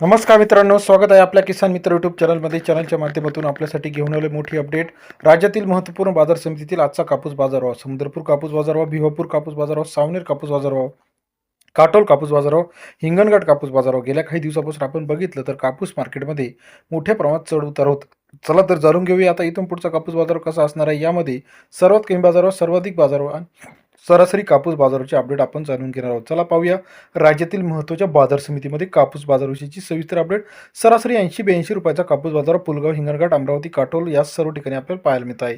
नमस्कार मित्रांनो, स्वागत आहे आपल्या किसान मित्र यूट्यूब चॅनलमध्ये. चॅनलच्या माध्यमातून आपल्यासाठी घेऊन आले मोठी अपडेट. राज्यातील महत्त्वपूर्ण बाजार समितीतील आजचा कापूस बाजारभाव: समुद्रपूर कापूस बाजारभाव, भिवापूर कापूस बाजारभाव, सावनेर कापूस बाजारभाव, काटोल कापूस बाजारभाव, हिंगणघाट कापूस बाजारभाव. गेल्या काही दिवसापासून आपण बघितलं तर कापूस मार्केटमध्ये मोठ्या प्रमाणात चढ उतार होत. चला तर जाणून घेऊया आता इथून पुढचा कापूस बाजार कसा असणार आहे. यामध्ये सर्वात कमी बाजारभाव, सर्वाधिक बाजारभाव, सरासरी कापूस बाजाराची अपडेट आपण जाणून घेणार आहोत. चला पाहूया राज्यातील महत्त्वाच्या बाजार समितीमध्ये कापूस बाजाराविषयीची सविस्तर अपडेट. सरासरी 80-82 रुपयाचा कापूस बाजार पुलगाव, हिंगणघाट, अमरावती, काटोल या सर्व ठिकाणी आपल्याला पाहायला मिळत आहे.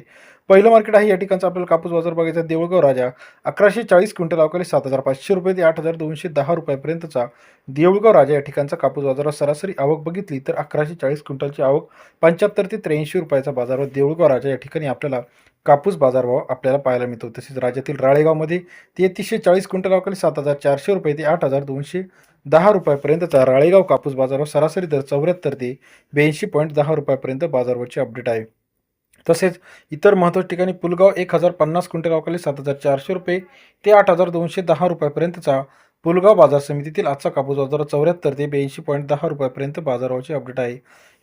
पहिलं मार्केट आहे या ठिकाणचा आपल्याला कापूस बाजार बघायचा. देऊळगाव राजा 1140 क्विंटल अवकाळी 7,500 रुपये ते 8,210 रुपयापर्यंतचा देऊळगाव राजा या ठिकाणचा कापूस बाजारात सरासरी आवक बघितली तर 1140 क्विंटलची आवक 75 ते 83 रुपयाचा बाजारावर देऊळगाव राजा या ठिकाणी आपल्याला कापूस बाजारभाव आपल्याला पाहायला मिळतो. तसेच राज्यातील राळेगावमध्ये 3340 क्विंटल अवकाळी 7,400 रुपये ते 8,210 रुपयापर्यंतचा राळेगाव कापूस बाजारभाव सरासरी दर 74 ते 82.10 रुपयापर्यंत बाजारभावाची अपडेट आहे. तसेच इतर महत्त्वाच्या ठिकाणी पुलगाव 1050 क्विंटल अवकाळी 7,400 रुपये ते 8,210 रुपयापर्यंतचा पुलगाव बाजार समितीतील आजचा कापूस बाजार 74 ते 82.10 रुपयापर्यंत बाजारभावाची अपडेट आहे.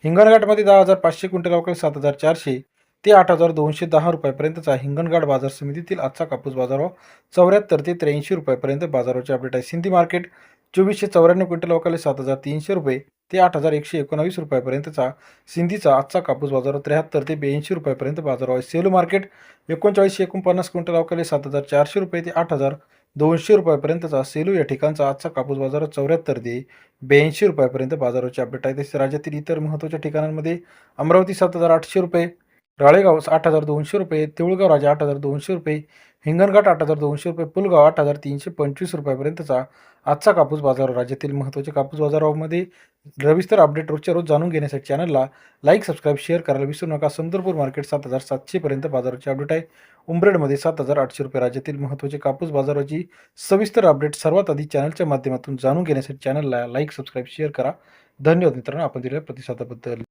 हिंगणघाटमध्ये 10,500 क्विंटल अवकाळी 7,400 ते 8,210 रुपयापर्यंतचा हिंगणघाट बाजार समितीतील आजचा कापूस बाजारभाव 74 ते 83 रुपयापर्यंत बाजाराची अपडेट आहे. सिंधी मार्केट 2494 क्विंटल अवकाळी 7,300 रुपये ते 8,119 रुपयापर्यंतचा सिंधीचा आजचा कापूस बाजार 73 ते 82 रुपयापर्यंत बाजारभाव आहे. सेलू मार्केट 3949 क्विंटल अवकाळी 7,400 रुपये ते 8,200 रुपयापर्यंतचा सेलू या ठिकाणचा आजचा कापूस बाजार 74 ते 82 रुपयापर्यंत बाजाराची अपडेट आहे. तसेच राज्यातील इतर महत्त्वाच्या ठिकाणांमध्ये अमरावती 7,800 रुपये, राळेगाव 8,200 रुपये, देऊळगाव राजा 8,200 रुपये, हिंगणघाट 8,200 रुपये, पुलगाव 8,325 रुपयापर्यंतचा आजचा कापूस बाजार. राज्यातील महत्त्वाचे कापूस बाजारामध्ये रविस्तर अपडेट रोजच्या रोज जाणून घेण्यासाठी चॅनलला लाईक, सबस्क्राईब, शेअर करायला विसरू नका. समुद्रपूर मार्केट 7,700 पर्यंत बाजाराची अपडेट आहे. उमरेडमध्ये 7,800 रुपये. राज्यातील महत्त्वाचे कापूस बाजाराची सविस्तर अपडेट सर्वात आधी चॅनलच्या माध्यमातून जाणून घेण्यासाठी चॅनलला लाईक, सबस्क्राईब, शेअर करा. धन्यवाद मित्रांनो, आपण दिलेल्या प्रतिसादाबद्दल.